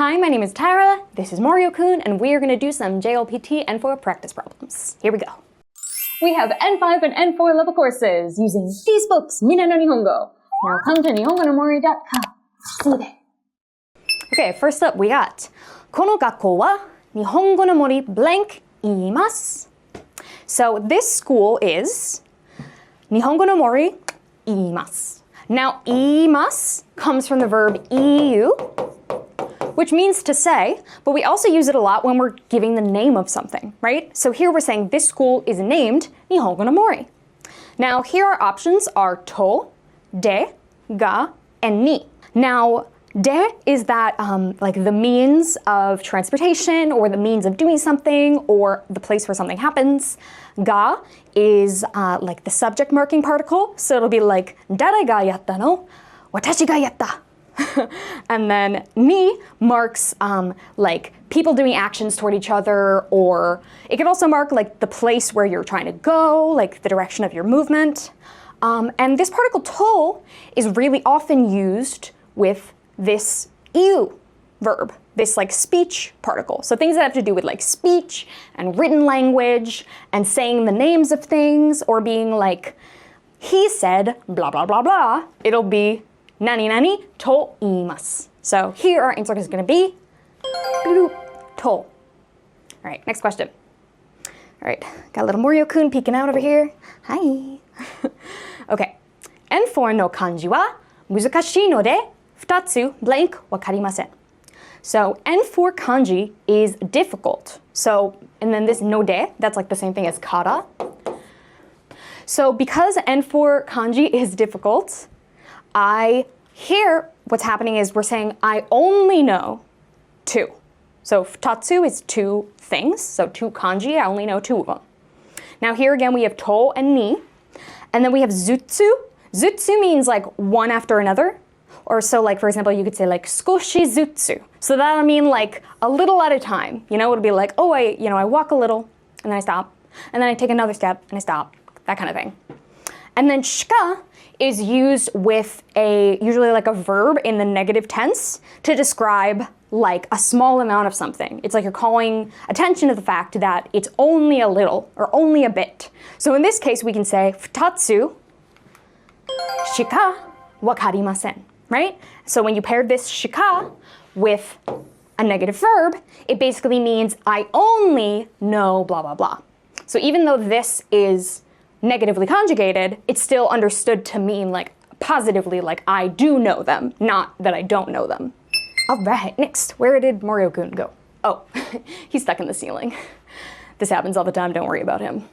Hi, my name is Tara, this is Mario-kun, and we are going to do some JLPT N4 practice problems. Here we go. We have N5 and N4 level courses using these books, Mina no Nihongo. Now come to nihongonomori.com. Okay, first up we got この学校は日本語の森 blank 言います. So this school is 日本語の森言います. Now 言います comes from the verb 言う, which means to say, but we also use it a lot when we're giving the name of something, right? So here we're saying this school is named 日本語の森. Now here our options are と, で, が, and に. Now de is that like the means of transportation or the means of doing something or the place where something happens. Ga is like the subject marking particle, so it'll be like 誰がやったの? 私がやった. And then ni marks like people doing actions toward each other, or it can also mark like the place where you're trying to go, like the direction of your movement. And this particle to is really often used with this iu verb, this like speech particle. So things that have to do with like speech and written language and saying the names of things or being like, he said blah blah blah blah, it'll be nani nani to iimasu. So here our answer is going to be to. All right, next question. All right, got a little Mario-kun peeking out over here. Hi. Okay. N4 no kanji wa muzukashii no de 2つ blank わかりません. So N4 kanji is difficult. So, and then this no de, that's like the same thing as kara. So because N4 kanji is difficult, here what's happening is we're saying I only know 2. So 2つ is 2 things. So 2 kanji, I only know 2 of them. Now here again we have to and ni. And then we have zutsu. Zutsu means like one after another. Or so like, for example, you could say like skoshi zutsu. So that'll mean like a little at a time. You know, it'll be like, oh, I walk a little and then I stop. And then I take another step and I stop. That kind of thing. And then shika is used with usually like a verb in the negative tense to describe like a small amount of something. It's like you're calling attention to the fact that it's only a little or only a bit. So in this case, we can say 2つ shika wakarimasen. Right? So when you pair this shika with a negative verb, it basically means I only know blah, blah, blah. So even though this is negatively conjugated, it's still understood to mean like positively, like I do know them, not that I don't know them. All right, next, where did Mario-kun go? Oh, he's stuck in the ceiling. This happens all the time, don't worry about him.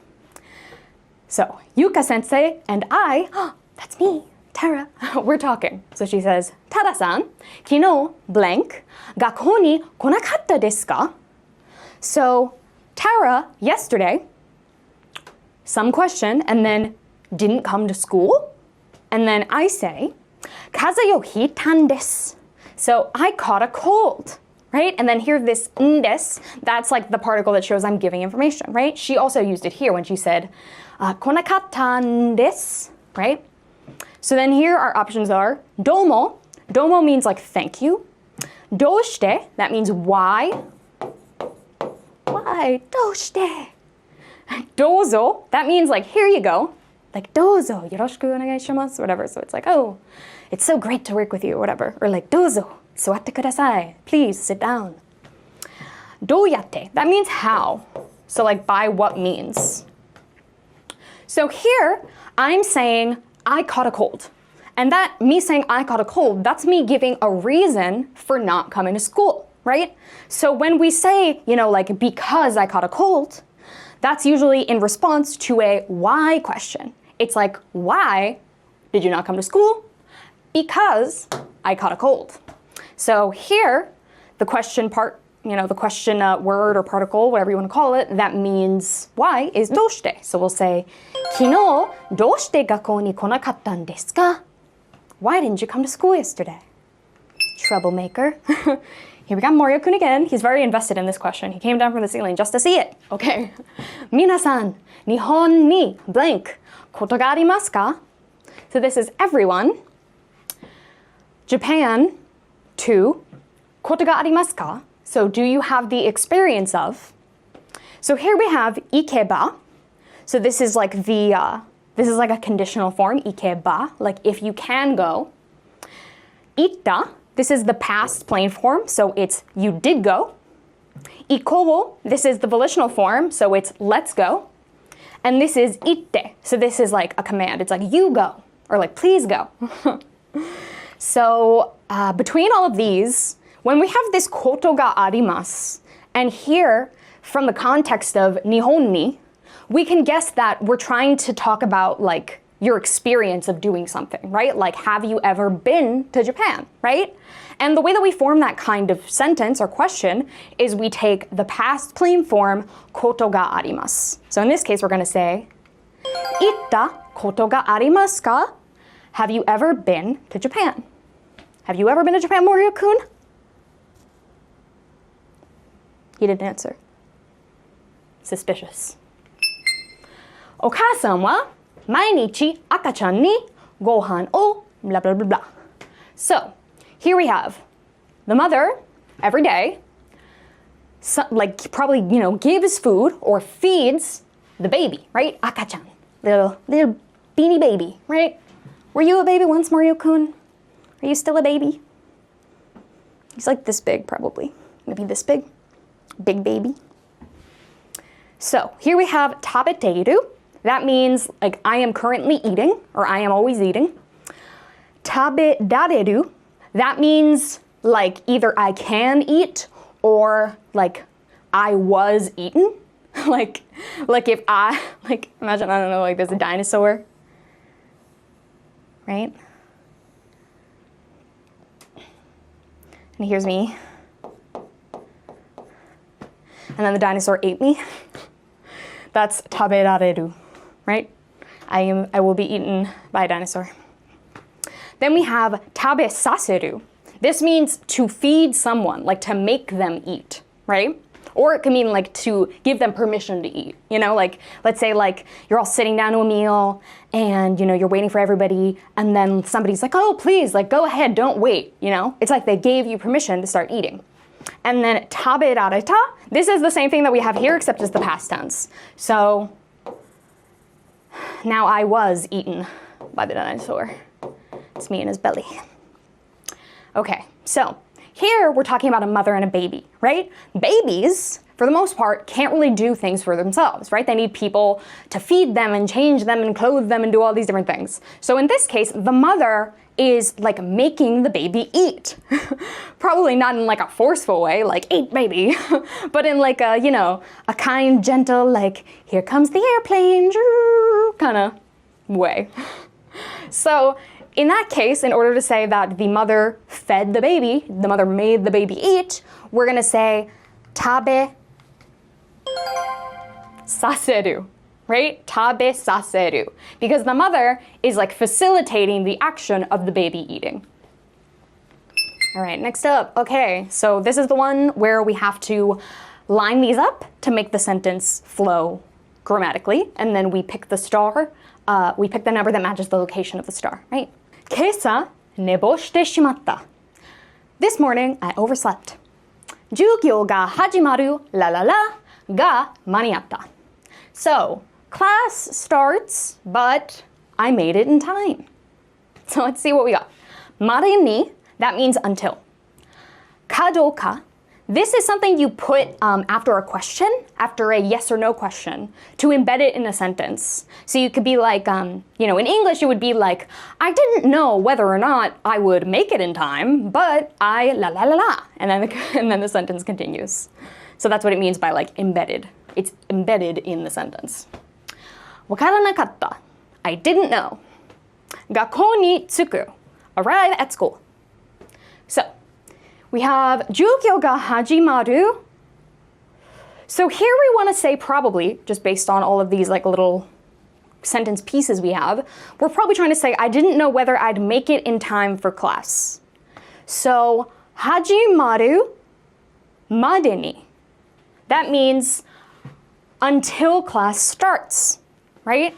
So Yuka sensei and I, that's me, Tara, we're talking. So she says, Tara-san, 昨日 blank 学校に来なかったですか? So Tara, yesterday, some question, and then didn't come to school. And then I say, 風邪をひいたんです. So I caught a cold, right? And then here this ndes, that's like the particle that shows I'm giving information, right? She also used it here when she said, 来なかったんです, right? So then here our options are domo. Domo means like thank you. Doshite, that means why. Why? Doshite. Dozo, that means like here you go. Like dozo, yoroshiku onegaishimasu, whatever. So it's like, oh, it's so great to work with you, whatever. Or like dozo, suwatte kudasai. Please sit down. Doyatte, that means how. So like by what means. So here I'm saying I caught a cold. And that, me saying I caught a cold, that's me giving a reason for not coming to school, right? So when we say, like because I caught a cold, that's usually in response to a why question. It's like, why did you not come to school? Because I caught a cold. So here, the question part, the question word or particle, whatever you want to call it, that means why is どうして. So we'll say, 昨日どうして学校に来なかったんですか? Why didn't you come to school yesterday? Troublemaker. Here we got Mario-kun again. He's very invested in this question. He came down from the ceiling just to see it. Okay. 皆さん、日本に blank ことがありますか? So this is everyone. Japan to ことがありますか? So do you have the experience of? So here we have 行けば. So this is like this is like a conditional form, 行けば, like if you can go. 行った, this is the past plain form, so it's you did go. 行こう, this is the volitional form, so it's let's go. And this is 行って, so this is like a command. It's like you go, or like please go. So between all of these, when we have this ことがあります, and here, from the context of 日本に, we can guess that we're trying to talk about like your experience of doing something, right? Like, have you ever been to Japan, right? And the way that we form that kind of sentence or question is we take the past plain form ことがあります. So in this case, we're going to say 行ったことがありますか? Have you ever been to Japan? Have you ever been to Japan, Morio-kun? He didn't answer. Suspicious. お母さんは毎日赤ちゃんにご飯を blah blah blah blah. So here we have the mother every day, like probably gives food or feeds the baby, right? 赤ちゃん, little beanie baby, right? Were you a baby once, Mario-kun? Are you still a baby? He's like this big, probably. Maybe this big. Big baby. So here we have 食べている. That means like I am currently eating or I am always eating. 食べられる. That means like either I can eat or like I was eaten. like if I, like imagine, I don't know, like there's a dinosaur. Right? And here's me. And then the dinosaur ate me. That's 食べられる, right? I will be eaten by a dinosaur. Then we have 食べさせる. This means to feed someone, like to make them eat, right? Or it can mean like to give them permission to eat. Like let's say like you're all sitting down to a meal and you're waiting for everybody and then somebody's like, oh please, like go ahead, don't wait, It's like they gave you permission to start eating. And then 食べられた, this is the same thing that we have here except it's the past tense. So now I was eaten by the dinosaur. It's me in his belly. Okay, so here we're talking about a mother and a baby, right? Babies, for the most part, can't really do things for themselves, right? They need people to feed them and change them and clothe them and do all these different things. So in this case, the mother is like making the baby eat. Probably not in like a forceful way, like eat baby, but in like a, a kind, gentle, like here comes the airplane, kind of way. So in that case, in order to say that the mother fed the baby, the mother made the baby eat, we're gonna say 食べさせる. Right? 食べさせる. Because the mother is like facilitating the action of the baby eating. All right, next up. Okay, so this is the one where we have to line these up to make the sentence flow grammatically. And then we pick the star, we pick the number that matches the location of the star, right? 今朝寝坊してしまった. This morning I overslept. 授業が始まるla la laが間に合った. So, class starts, but I made it in time. So let's see what we got. までに, that means until. かどうか, this is something you put after a question, after a yes or no question, to embed it in a sentence. So you could be like, in English it would be like, I didn't know whether or not I would make it in time, but I la la la la. And then the sentence continues. So that's what it means by like embedded. It's embedded in the sentence. わからなかった. I didn't know. 学校に着く. Arrive at school. So, we have 授業が始まる. So here we want to say probably, just based on all of these like little sentence pieces we have, we're probably trying to say I didn't know whether I'd make it in time for class. So, 始まるまでに. That means until class starts, right?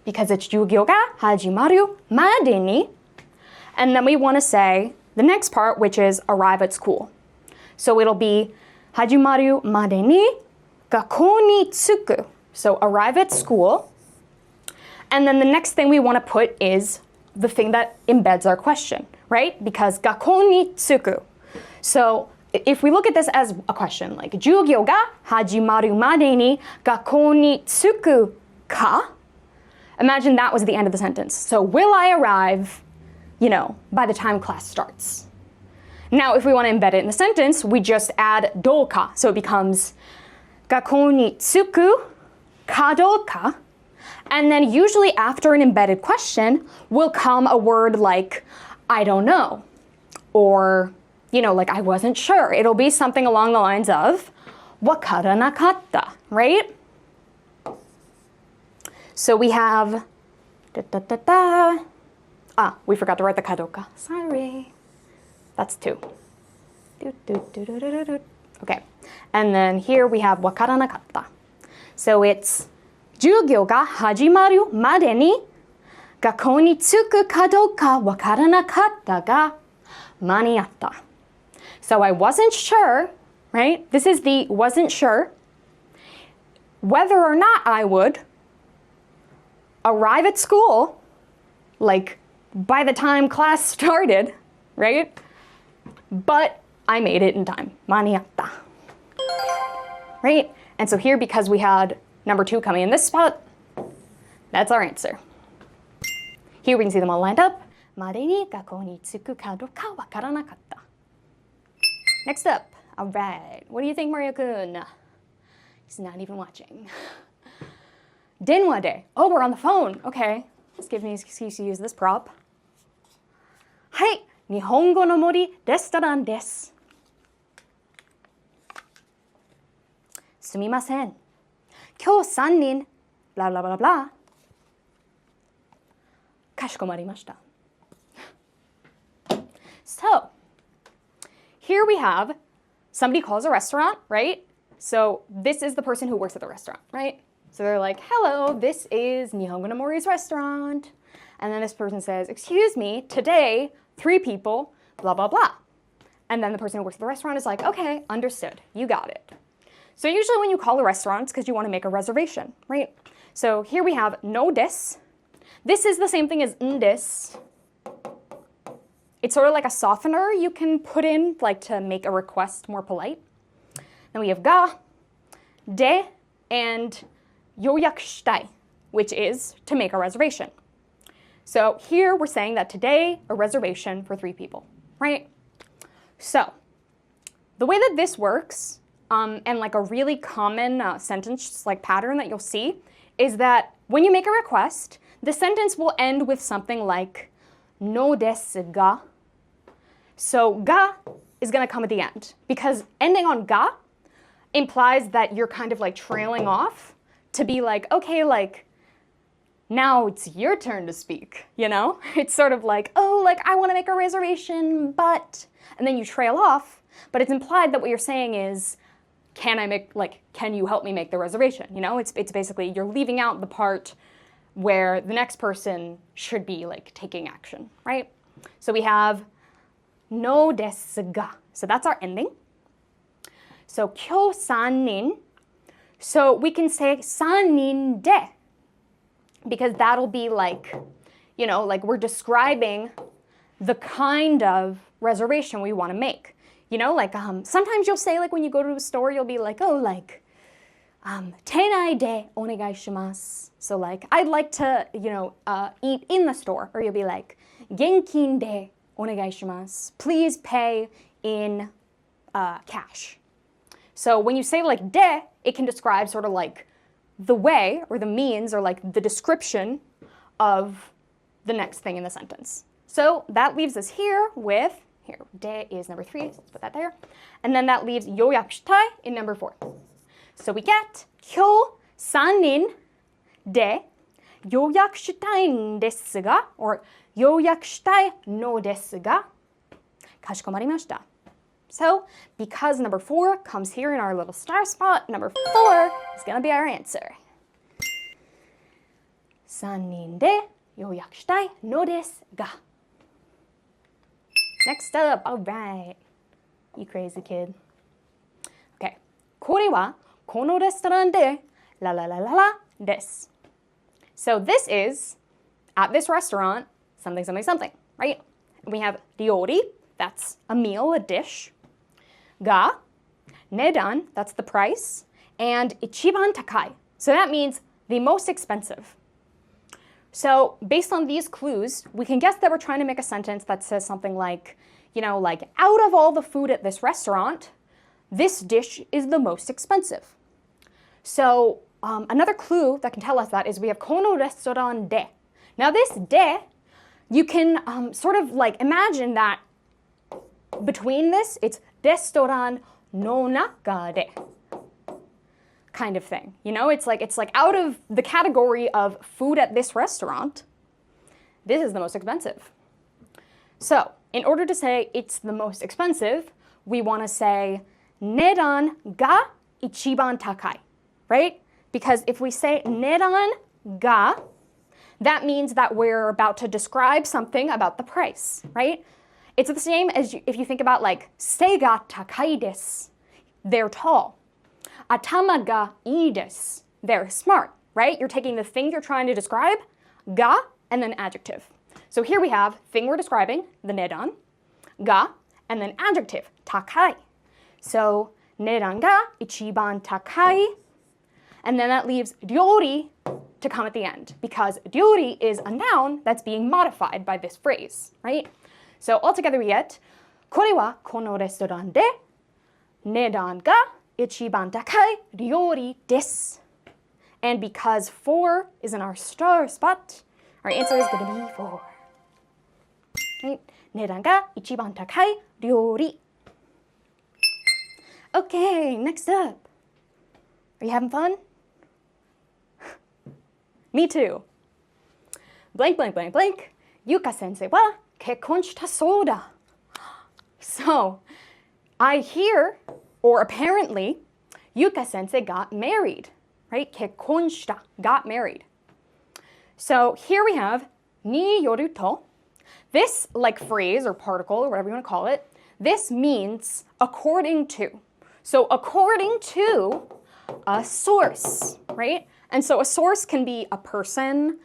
Because it's 授業が始まるまでに. And then we want to say the next part, which is arrive at school. So it'll be hajimaru made ni gakkou ni tsuku. So arrive at school. And then the next thing we want to put is the thing that embeds our question, right? Because gakkou ni tsuku. So if we look at this as a question, like jugyo ga hajimaru made ni gakkou ni tsuku ka? Imagine that was the end of the sentence. So will I arrive, by the time class starts? Now, if we want to embed it in the sentence, we just add douka. So it becomes gakkou ni tsuku ka douka. And then usually after an embedded question will come a word like, I don't know, or, like I wasn't sure. It'll be something along the lines of, wakaranakatta, right? So we have, we forgot to write the kadoka. Sorry. That's 2. Okay. And then here we have wakaranakatta. So it's, jugyo ga hajimaru made ni gakkou ni tsuku ka douka wakaranakatta ga maniatta. So I wasn't sure, right? This is the wasn't sure whether or not I would arrive at school, like by the time class started, right? But I made it in time. Maniatta. Right? And so here, because we had number 2 coming in this spot, that's our answer. Here we can see them all lined up. Made ni gakkou ni tsuku ka douka wakaranakatta. Next up, all right. What do you think, Mario-kun? He's not even watching. Denwa de. Oh, we're on the phone. Okay. This gives me an excuse to use this prop. Hai, Nihongo no mori restaurant desu. Sumimasen. Kyou 3人 blah blah blah blah. Kashikomarimashita. So, here we have somebody calls a restaurant, right? So this is the person who works at the restaurant, right? So they're like, hello, this is Nihongo no Mori's restaurant. And then this person says, excuse me, today, 3 people, blah, blah, blah. And then the person who works at the restaurant is like, okay, understood, you got it. So usually when you call a restaurant, it's because you want to make a reservation, right? So here we have no desu. This is the same thing as desu. It's sort of like a softener you can put in, like to make a request more polite. Then we have ga, de, and yoyaku shitai, which is to make a reservation. So here we're saying that today, a reservation for 3 people, right? So the way that this works, and like a really common sentence like pattern that you'll see, is that when you make a request, the sentence will end with something like no desu ga. So ga is going to come at the end, because ending on ga implies that you're kind of like trailing off to be like, okay, like now it's your turn to speak, It's sort of like, oh, like I want to make a reservation, but, and then you trail off, but it's implied that what you're saying is, can you help me make the reservation? It's basically you're leaving out the part where the next person should be like taking action, right? So we have no desu ga. So that's our ending. So kyou 3人. So we can say 3人で, because that'll be like, like we're describing the kind of reservation we want to make. Like sometimes you'll say, like when you go to a store, you'll be like, oh, like, tenai de onegai shimasu. So like, I'd like to, eat in the store. Or you'll be like, genkin de onegai shimasu. Please pay in cash. So when you say like de, it can describe sort of like the way or the means or like the description of the next thing in the sentence. So that leaves us here with, de is number 3, so let's put that there. And then that leaves yoyaku shitai in number 4. So we get kyou 3人でyoyaku shitaiんですが, or yoyaku shitai no desu ga kashikomarimashita. So because number 4 comes here in our little star spot, number 4 is going to be our answer. 3人でyoyaku shitai no desu ga. Next up, all right, you crazy kid. これはこのレストランでla la la la la this. So this is at this restaurant something something something, right? We have ryori, that's a meal, a dish. Ga, nedan, that's the price, and ichiban takai. So that means the most expensive. So based on these clues, we can guess that we're trying to make a sentence that says something like, like out of all the food at this restaurant, this dish is the most expensive. So another clue that can tell us that is we have kono restaurant de. Now this de, you can sort of like imagine that between this, it's restaurant no naka de kind of thing. It's like out of the category of food at this restaurant, this is the most expensive. So in order to say it's the most expensive, we want to say nedan ga ichiban takai, right? Because if we say nedan ga, that means that we're about to describe something about the price, right? It's the same as if you think about like sei ga takai desu, they're tall. Atama ga ii desu, they're smart, right? You're taking the thing you're trying to describe, ga, and then adjective. So here we have thing we're describing, the nedan, ga, and then adjective, takai. So nedan ga ichiban takai, and then that leaves ryori to come at the end, because ryori is a noun that's being modified by this phrase, right? So altogether we get, これはこのレストランで値段が一番高い料理です. And because 4 is in our star spot, our answer is going to be 4. Right? 値段が一番高い料理. Okay, next up. Are you having fun? Me too. Blank, blank, blank, blank. Yuka sensei wa kekkon shita sou da. So, I hear, or apparently, Yuka sensei got married, right? Kekkon shita, got married. So here we have ni yoru to. This like phrase or particle or whatever you want to call it, this means according to. So according to a source, right? And so a source can be a person,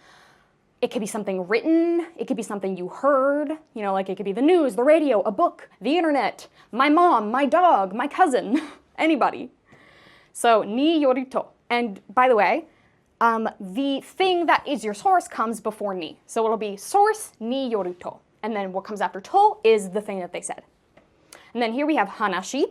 it could be something written, it could be something you heard, like it could be the news, the radio, a book, the internet, my mom, my dog, my cousin, anybody. So ni yoru to. And by the way, the thing that is your source comes before ni. So it'll be source ni yoru to. And then what comes after to is the thing that they said. And then here we have hanashi.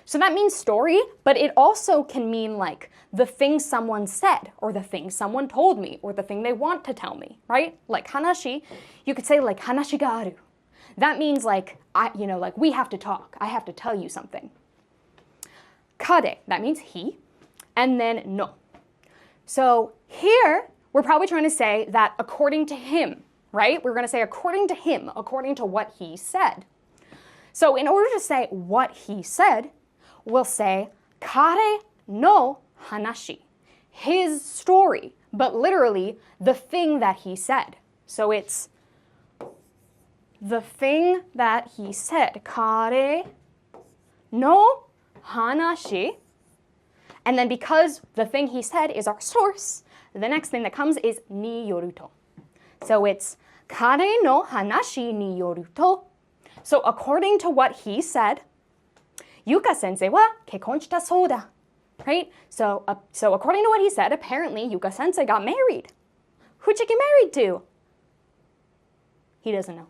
So that means story, but it also can mean like the thing someone said, or the thing someone told me, or the thing they want to tell me, right? Like hanashi, you could say like hanashi ga aru. That means like, like we have to talk. I have to tell you something. Kade, that means he. And then no. So here, we're probably trying to say that according to him, right? We're going to say according to him, according to what he said. So in order to say what he said, we'll say kare no hanashi, his story, but literally the thing that he said. So it's the thing that he said, kare no hanashi. And then because the thing he said is our source, the next thing that comes is ni yoru to. So it's kare no hanashi ni yoru to. So according to what he said, Yuka sensei wa kekkon shita sou da. Right? So according to what he said, apparently Yuka sensei got married. Who'd you get married to? He doesn't know.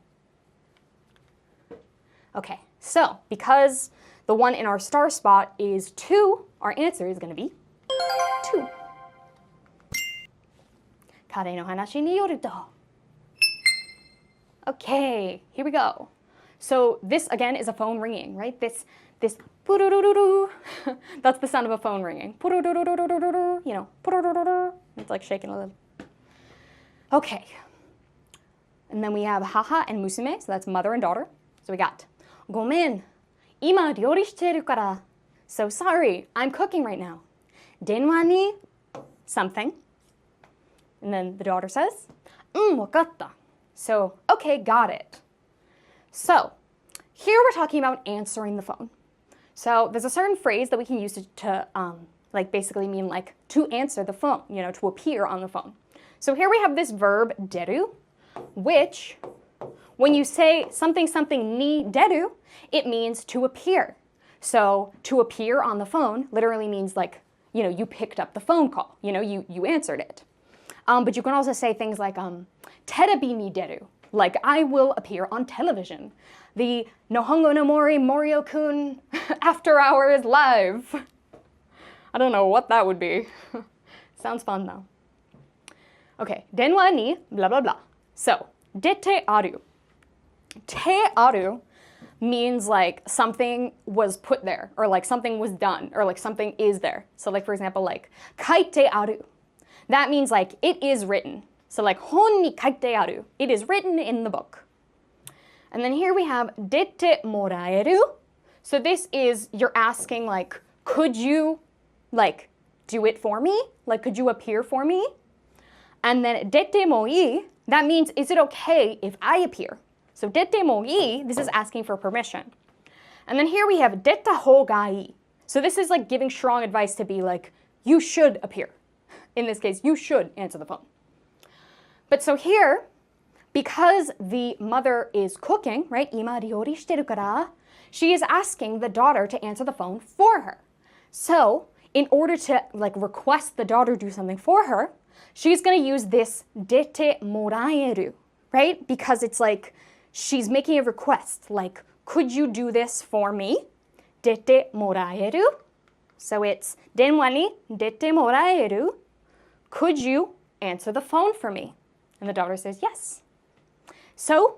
Okay, so because the one in our star spot is 2, our answer is going to be 2. Kare no hanashi ni yoru to. Okay, here we go. So this again is a phone ringing, right? This purururu, that's the sound of a phone ringing. Purururu, purururu, it's like shaking a little. Okay. And then we have haha and musume, so that's mother and daughter. So we got gomen, ima ryori shiteru kara. So sorry, I'm cooking right now. Denwa ni something. And then the daughter says, wakatta. So, okay, got it. So, here we're talking about answering the phone. So there's a certain phrase that we can use to like basically mean like to answer the phone, you know, to appear on the phone. So here we have this verb deru, which when you say something something ni deru, it means to appear. So to appear on the phone literally means like, you know, you picked up the phone call, you know, you answered it. But you can also say things like terebi ni deru, like I will appear on television. The Nihongo no Mori Morio-kun After Hours Live. I don't know what that would be. Sounds fun though. Okay, denwa ni blah blah blah. So, dete aru. Te aru means like something was put there, or like something was done, or like something is there. So like for example, like kaite aru. That means like it is written. So like hon ni kaite aru. It is written in the book. And then here we have dete moraeru. So this is, you're asking like, could you like do it for me? Like could you appear for me? And then dete moi, that means is it okay if I appear? So dete moi, this is asking for permission. And then here we have deta hogai. So this is like giving strong advice to be like, you should appear. In this case, you should answer the phone. But so here, because the mother is cooking, right? Ima ryori shiteru kara, she is asking the daughter to answer the phone for her. So in order to like request the daughter do something for her, she's going to use this dete moraeru, right? Because it's like she's making a request, like, could you do this for me? Dete moraeru. So it's denwa ni dete moraeru. Could you answer the phone for me? And the daughter says yes. So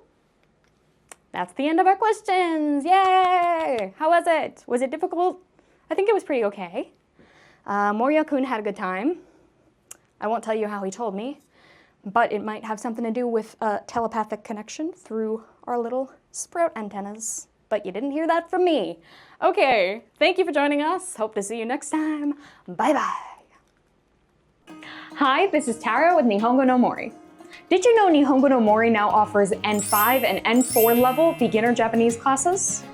that's the end of our questions. Yay! How was it? Was it difficult? I think it was pretty okay. Morio-kun had a good time. I won't tell you how he told me, but it might have something to do with a telepathic connection through our little sprout antennas. But you didn't hear that from me. Okay, thank you for joining us. Hope to see you next time. Bye-bye. Hi, this is Tara with Nihongo no Mori. Did you know Nihongo no Mori now offers N5 and N4 level beginner Japanese classes?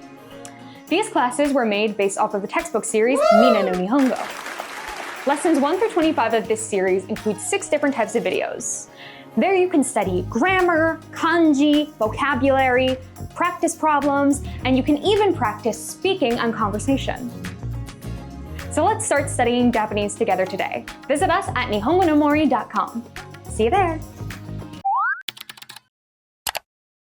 These classes were made based off of the textbook series Mina no Nihongo. Lessons 1 through 25 of this series include 6 different types of videos. There you can study grammar, kanji, vocabulary, practice problems, and you can even practice speaking and conversation. So let's start studying Japanese together today. Visit us at nihongonomori.com. See you there!